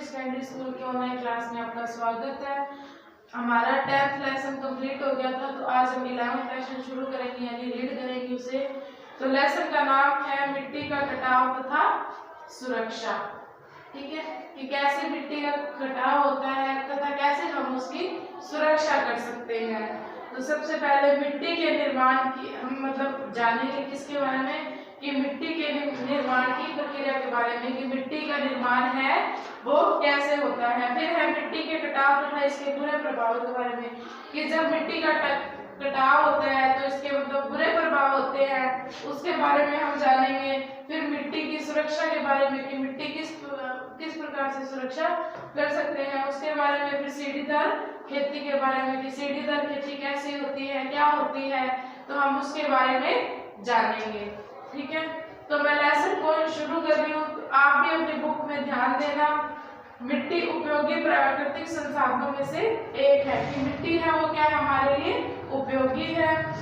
Standard school के online class में आपका स्वागत है। हमारा 10th लेसन कंप्लीट हो गया था, तो आज हम 11th लेसन शुरू करेंगे, यानी रीड करेंगे उसे। तो लेसन का नाम है मिट्टी का कटाव तथा सुरक्षा। ठीक है, कि कैसे मिट्टी का कटाव होता है तथा कैसे हम उसकी सुरक्षा कर सकते हैं। तो सबसे पहले मिट्टी के निर्माण की हम मतलब जानेंगे किसके बारे में, कि मिट्टी के निर्माण की प्रक्रिया के बारे में, कि मिट्टी का निर्माण है वो कैसे होता है। फिर है मिट्टी के कटाव तथा इसके बुरे प्रभाव के बारे में, कि जब मिट्टी का कटाव होता है तो इसके मतलब बुरे प्रभाव होते हैं, उसके बारे में हम जानेंगे। फिर मिट्टी की सुरक्षा के बारे में, कि मिट्टी किस प्रकार से सुरक्षा कर सकते हैं, उसके बारे में। फिर सीढ़ीदार खेती के बारे में, कि सीढ़ीदार खेती कैसी होती है, क्या होती है, तो हम उसके बारे में जानेंगे। ठीक है, तो मैं लेसन को शुरू कर रही हूँ, तो आप भी अपनी बुक में ध्यान देना। मिट्टी उपयोगी प्राकृतिक संसाधनों में से एक है, कि मिट्टी है वो क्या है, हमारे लिए उपयोगी है,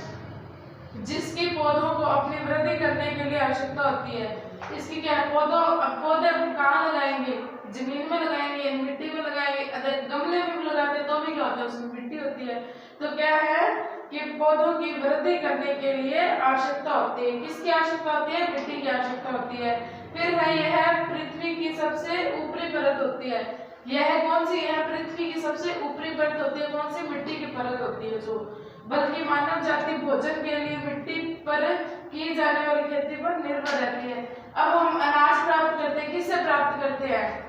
जिसकी पौधों को अपनी वृद्धि करने के लिए आवश्यकता होती है। इसकी क्या है, पौधे हम कहाँ लगाएंगे, जमीन में लगाएंगे, मिट्टी में लगाएंगे, अगर गमले में भी लगाते तो भी क्या होता है, उसमें मिट्टी होती है। तो क्या है कि पौधों की वृद्धि करने के लिए आवश्यकता होती है, किसकी आवश्यकता होती है, मिट्टी की आवश्यकता होती है। फिर है यह पृथ्वी की सबसे ऊपरी परत होती है। यह कौन सी है, पृथ्वी की सबसे ऊपरी परत होती है, कौन सी, मिट्टी की परत होती है। जो बल्कि मानव जाति भोजन के लिए मिट्टी पर की जाने वाली खेती पर निर्भर रहती है। अब हम अनाज प्राप्त करते हैं, किससे प्राप्त करते हैं,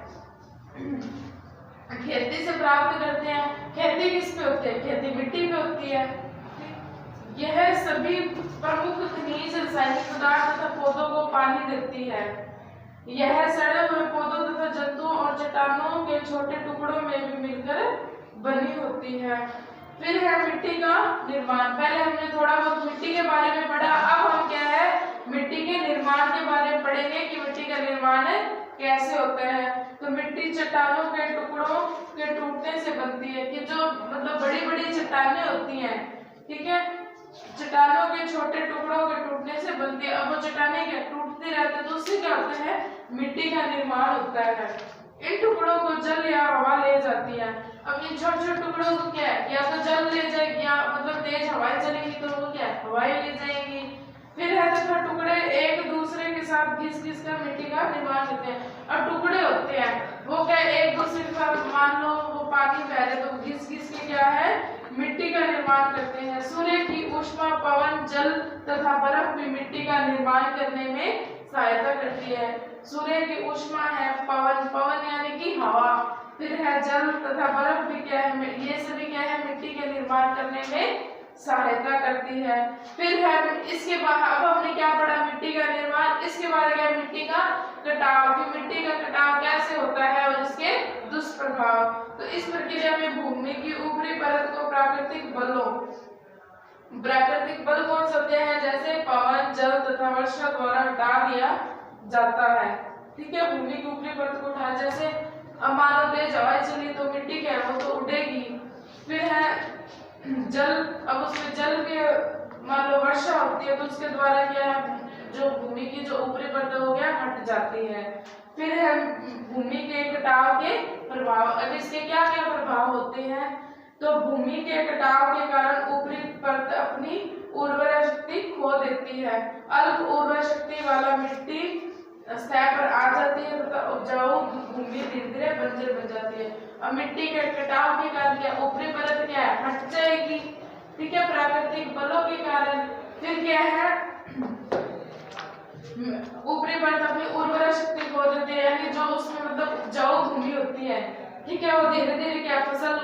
खेती से प्राप्त करते हैं। खेती किस पे होती है, खेती मिट्टी पे होती है। यह सभी प्रमुख खनिज रासायनिक पदार्थ तथा पौधों को पानी देती है। यह सड़े हुए पौधों तथा जंतुओं और चट्टानों के छोटे टुकड़ों में भी मिलकर बनी होती है। फिर है मिट्टी का निर्माण। पहले हमने थोड़ा बहुत मिट्टी के बारे में पढ़ा, अब हम क्या है, मिट्टी के निर्माण के बारे में पढ़ेंगे कि मिट्टी का निर्माण कैसे होता है। तो मिट्टी चट्टानों के टुकड़ों के टूटने से बनती है, कि जो मतलब बड़ी बड़ी चट्टानें होती हैं, ठीक है, चट्टानों के छोटे टुकड़ों के टूटने से बनती है। अब वो चट्टानें क्या टूटती रहती है, तो उससे क्या होता है, मिट्टी का निर्माण होता है। इन टुकड़ों को जल या हवा ले जाती है। अब इन छोटे छोटे टुकड़ों को क्या है, या तो जल ले जाएगी, या मतलब तेज हवाएं चलेंगी तो वो क्या है, हवाएं ले जाएंगी। फिर है तथा टुकड़े एक दूसरे के साथ घिस घिस कर मिट्टी का निर्माण करते हैं। अब टुकड़े होते हैं वो क्या, एक दूसरे के साथ, मान लो वो पानी बह रहे तो घिस घिस के क्या है, मिट्टी का निर्माण करते हैं। सूर्य की ऊष्मा, पवन, जल तथा बर्फ भी मिट्टी का निर्माण करने में सहायता करती है। सूर्य की ऊष्मा है पवन यानी कि हवा, फिर है जल तथा बर्फ भी क्या है, ये सभी क्या है, मिट्टी के निर्माण करने में सहायता करती है। फिर है इसके बाद, अब हमने क्या पढ़ा, मिट्टी का निर्माण। इसके बाद क्या, मिट्टी का कटाव, कि मिट्टी का कटाव कैसे होता है और इसके दुष्प्रभाव। तो इस प्रक्रिया में भूमि की ऊपरी परत को प्राकृतिक बल कौन से होते हैं, जैसे पवन, जल तथा वर्षा द्वारा हटा दिया जाता है। ठीक है, भूमि की ऊपरी परत को उठा, जैसे अब मान लो तेज हवाएं चली तो मिट्टी क्या है, वो तो उड़ेगी। फिर है जल, अब उसमें जल के मान लो वर्षा होती है तो उसके द्वारा क्या है, जो भूमि की जो ऊपरी परत हो गया हट जाती है। फिर है भूमि के कटाव के प्रभाव। अब इसके क्या क्या प्रभाव होते हैं, तो भूमि के कटाव के कारण ऊपरी परत अपनी उर्वरा शक्ति खो देती है। अल्प उर्वरा शक्ति वाला मिट्टी स्तर पर आ जाती है तथा उपजाऊ भूमि धीरे धीरे बंजर बन जाती है। और मिट्टी के कटाव के कारण क्या, ऊपरी परत क्या है, हट जाएगी। ठीक है, प्राकृतिक बलों के कारण। फिर क्या है, ऊपरी परत अपनी उर्वरा शक्ति खो देती है, यानी जो उसमें मतलब उपजाऊ भूमि होती है, ठीक है, वो धीरे धीरे क्या फसल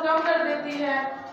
कम कर देती है।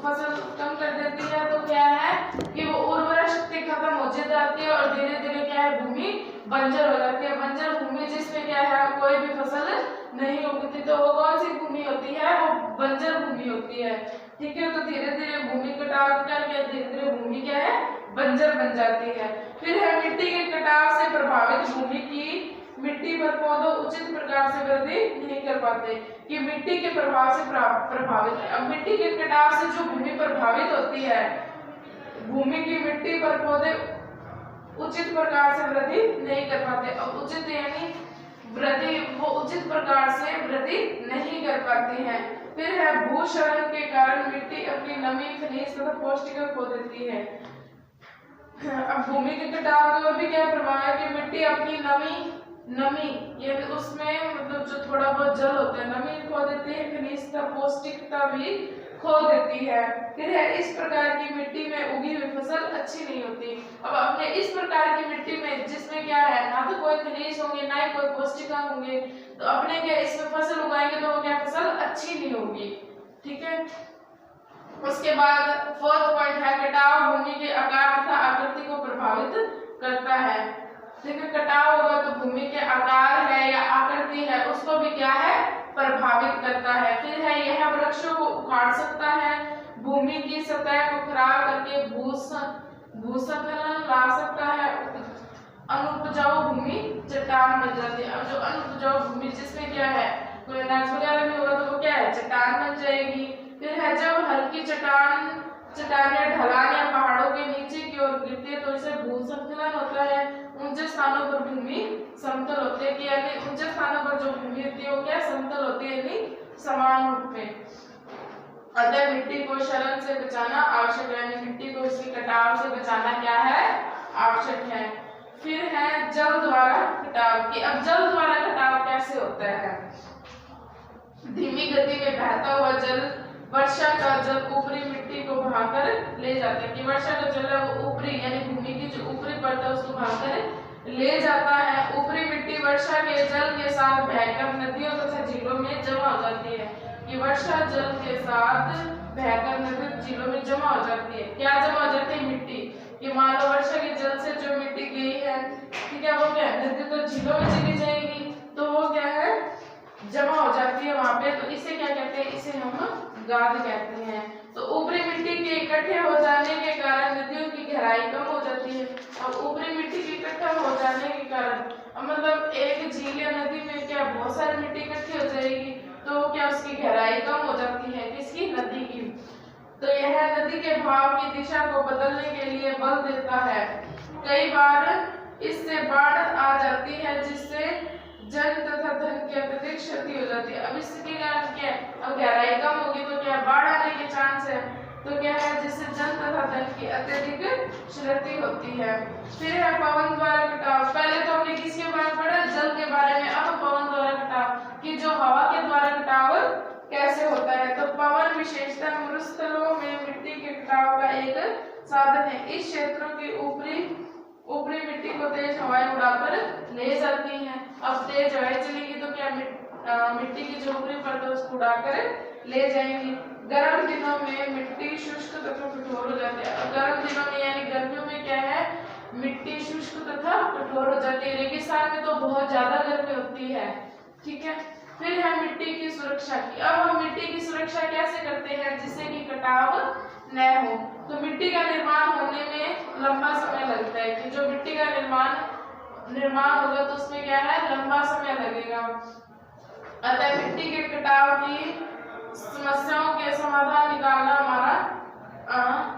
फसल कम कर देती है तो क्या है कि वो उर्वरा शक्ति खत्म हो जाती है और धीरे धीरे क्या है, भूमि बंजर हो जाती है। बंजर भूमि जिसमें क्या है, कोई भी फसल नहीं उगती, तो वो कौन सी भूमि होती है, वो बंजर भूमि होती है। ठीक है, तो धीरे धीरे भूमि कटाव करके धीरे धीरे भूमि क्या है, बंजर बन जाती है। फिर है मिट्टी के कटाव से प्रभावित भूमि की मिट्टी पर पौधों उचित प्रकार से वृद्धि नहीं कर पाते, कि मिट्टी के प्रभाव से प्रभावित है। अब मिट्टी के कटाव से जो भूमि प्रभावित होती है, भूमि की मिट्टी पर पौधे उचित प्रकार से वृद्धि नहीं कर पाते। अब उचित यानी वृद्धि, वो उचित प्रकार से वृद्धि नहीं कर पाती हैं। फिर है भूक्षरण के कारण मिट्टी अपनी नमी, खनिज तथा पौष्टिक खो देती है। अब भूमि के कटाव की ओर भी क्या प्रभाव है कि मिट्टी अपनी नमी यानी उसमें मतलब जो थोड़ा बहुत जल होता है नमी खो देती है, खनिजता पौष्टिकता भी खो देती है। फिर है इस प्रकार की मिट्टी में उगी हुई फसल अच्छी नहीं होती। अब अपने इस प्रकार की मिट्टी में जिसमें क्या है ना तो कोई खनिज होंगे ना ही कोई पौष्टिकता होंगे, तो अपने क्या इसमें फसल उगाएंगे तो वो क्या फसल अच्छी नहीं होगी। ठीक है। उसके बाद फोर्थ पॉइंट है कटाव भूमि के आकार तथा आकृति को प्रभावित करता है। ठीक है, कटाव होगा तो भूमि के आकार है या आकृति है उसको भी क्या है प्रभावित करता है। फिर है यह वृक्षों को उखाड़ सकता है, भूमि की सतह को खराब करके भूस्खलन ला सकता है, अनुपजाऊ भूमि चट्टान बन जाती है। अब जो अनुपजाऊ भूमि जिसमें क्या है कोई अनाज वगैरह नहीं होगा तो वो क्या है चट्टान बन जाएगी। फिर है जब हल्की चट्टानें ढलान या पहाड़ों के नीचे की ओर गिरती है तो इसे भूस्खलन होता है। ऊंचे स्थानों पर भूमि समतल होती है, यानी ऊंचे स्थानों पर जो भूमि होती है वो क्या समतल होती है यानी समान रूप में। अतः मिट्टी को क्षरण से बचाना आवश्यक है, यानी मिट्टी को इसके कटाव से बचाना क्या है आवश्यक है। फिर है जल द्वारा कटाव की। अब जल द्वारा कटाव कैसे होता है? धीमी गति में बहता हुआ जल, वर्षा का जल ऊपरी मिट्टी को बहाकर ले जाता है कि वर्षा का जल है वो ऊपरी यानी भूमि की जो ऊपरी परत है उसको बहाकर ले जाता है। ऊपरी मिट्टी वर्षा के जल के साथ बहकर नदियों तथा झीलों में जमा हो जाती है कि वर्षा जल के साथ बहकर नदी झीलों में जमा हो जाती है। क्या जमा हो जाती है? मिट्टी। कि मान लो वर्षा के जल से जो मिट्टी गई है ठीक है वो क्या है नदी तो झीलों में चली जाएगी तो वो क्या है जमा हो जाती है वहां पे, तो इसे क्या कहते हैं? इसे हम गाद कहते हैं। तो ऊपरी मिट्टी के इकट्ठे हो जाने के कारण नदियों की गहराई कम हो जाती है। और ऊपरी मिट्टी के इकट्ठा हो जाने के कारण मतलब एक झील या नदी में क्या बहुत सारी मिट्टी इकट्ठी हो जाएगी तो क्या उसकी गहराई कम हो जाती है किसकी? नदी की। तो यह नदी के बहाव की दिशा को बदलने के लिए बल देता है। कई बार इससे बाढ़ आ जाती है जिससे जन तथा धन की अत्यधिक क्षति हो जाती है। अब इसके कारण क्या है? अब गहराई कम होगी तो क्या बाढ़ आने के चांस है, तो क्या है जिससे जन तथा धन की अत्यधिक क्षति होती है। फिर है पवन द्वारा कटाव। पहले तो हमने किसके बारे में पढ़ा? जल के बारे में। अब पवन द्वारा कटाव कि जो हवा के द्वारा कटाव कैसे होता है। तो पवन विशेषतः मरुस्थलों में मिट्टी के कटाव का एक साधन है। इस क्षेत्रों की ऊपरी मिट्टी को तेज हवाएं उड़ाकर ले जाती हैं। अब तेज हवाएं चलेगी तो क्या मिट्टी की जो ऊपरी परत है उसको उड़ाकर ले जाएंगी। गर्म दिनों में मिट्टी शुष्क तथा कठोर हो जाती है। गर्म दिनों में यानी गर्मियों में क्या है मिट्टी शुष्क तथा कठोर हो जाती है। रेगिस्तान में तो बहुत ज्यादा गर्मी होती है। ठीक है। फिर है मिट्टी की सुरक्षा की। अब हम मिट्टी की सुरक्षा कैसे करते हैं जिससे कि कटाव न हो। तो मिट्टी का निर्माण होने में लंबा समय लगता है कि जो मिट्टी का निर्माण होगा तो उसमें क्या है लंबा समय लगेगा। अतः मिट्टी के कटाव की समस्याओं के समाधान निकालना हमारा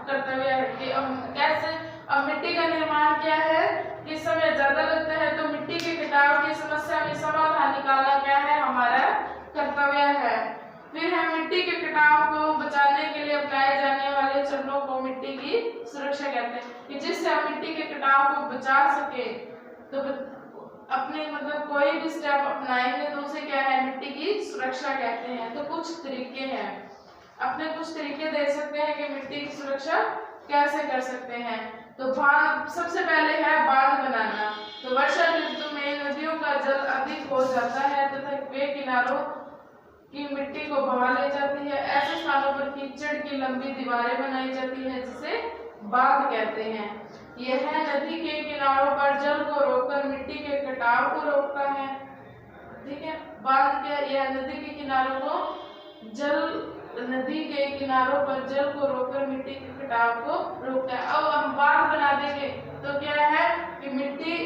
कर्तव्य है कि कैसे। अब मिट्टी का निर्माण क्या है कि समय ज्यादा लगता है तो मिट्टी के कटाव की समस्या में समाधान निकालना क्या है हमारा कर्तव्य है। फिर है मिट्टी के कटाव को बचाने के लिए अपनाए जाने वाले चरणों को मिट्टी की सुरक्षा कहते हैं कि जिससे हम मिट्टी के कटाव को बचा सके। तो अपने मतलब कोई भी स्टेप अपनाएंगे तो उसे क्या है मिट्टी की सुरक्षा कहते हैं। तो कुछ तरीके हैं, अपने कुछ तरीके दे सकते हैं कि मिट्टी की सुरक्षा कैसे कर सकते हैं। तो बांध सबसे पहले है बांध बनाना। तो वर्षा ऋतु में नदियों का जल अधिक हो जाता है तथा वे किनारों की मिट्टी को बहा ले जाती है। ऐसे स्थानों पर कीचड़ की लंबी दीवारें बनाई जाती है जिसे बांध कहते हैं। यह नदी के किनारों पर जल को रोककर मिट्टी के कटाव को रोकता है। ठीक है। बांध के यह नदी के किनारों पर जल को रोककर मिट्टी के कटाव को रोकता है। अब हम बांध बना देंगे तो क्या है कि मिट्टी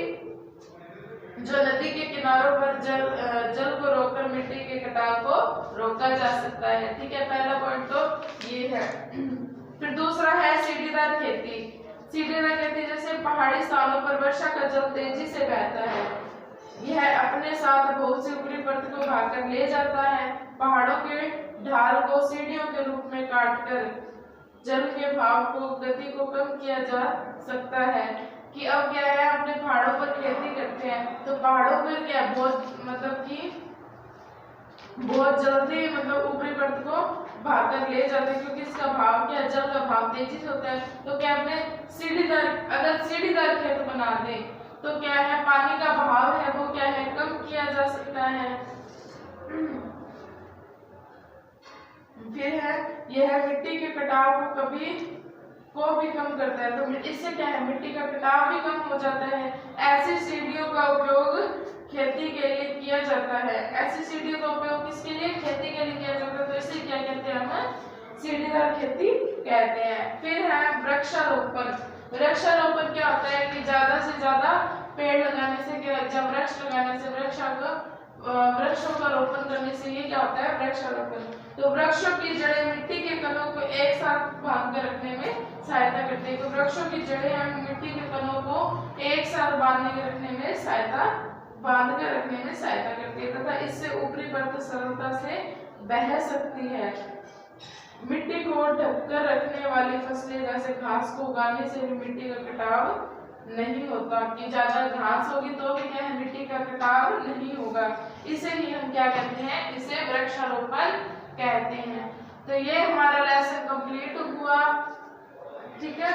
जो नदी के किनारों पर जल को रोककर मिट्टी के कटाव को रोका जा सकता है। ठीक है। पहला पॉइंट तो ये है। फिर दूसरा है सीढ़ीदार खेती। सीढ़ीदार खेती जैसे पहाड़ी स्थानों पर वर्षा का जल तेजी से बहता है, यह अपने साथ बहुत सी ऊपरी परत को भागकर ले जाता है। पहाड़ों के ढाल को सीढ़ियों के रूप में काटकर जल के भाव को गति को कम किया जा सकता है। कि अब क्या है, अपने पहाड़ों पर खेती करते हैं तो पहाड़ों पर क्या बहुत मतलब कि बहुत जल्दी मतलब ऊपरी परत को भागकर ले जाते हैं, क्योंकि इसका भाव क्या, जल का भाव तेजी से होता है। तो क्या अपने सीढ़ीदार, अगर सीढ़ीदार खेत बना दे तो क्या है, पानी का बहाव है वो क्या है, कम किया जा सकता है। फिर है, यह मिट्टी के कटाव को भी कम करता है। तो इससे क्या है, मिट्टी का कटाव भी कम हो जाता है। ऐसी सीढ़ियों का उपयोग खेती के लिए किया जाता है। ऐसी सीढ़ियों का उपयोग किसके लिए, खेती के लिए किया जाता है। तो इसे क्या कहते हैं, हम सीढ़ीदार खेती कहते हैं। फिर है वृक्षारोपण। वृक्षारोपण क्या होता है कि ज्यादा से ज्यादा पेड़ लगाने से क्या, जब वृक्ष लगाने से वृक्षों का रोपण करने से ये क्या होता है, वृक्षारोपण। तो वृक्षों की जड़ें मिट्टी के कणों को एक साथ बांध कर रखने में सहायता करती है। तो वृक्षों की जड़ें हम मिट्टी के कणों को एक साथ बांध कर रखने में सहायता करती है तथा इससे ऊपरी परत सरलता से बह सकती है। मिट्टी को ढककर रखने वाली फसलें जैसे घास को उगाने से भी मिट्टी का कटाव नहीं होता। कि ज्यादा घास होगी तो भी क्या है, मिट्टी का कटाव नहीं होगा। इसे ही हम क्या कहते हैं, इसे वृक्षारोपण कहते हैं। तो ये हमारा लेसन कंप्लीट हुआ, ठीक है।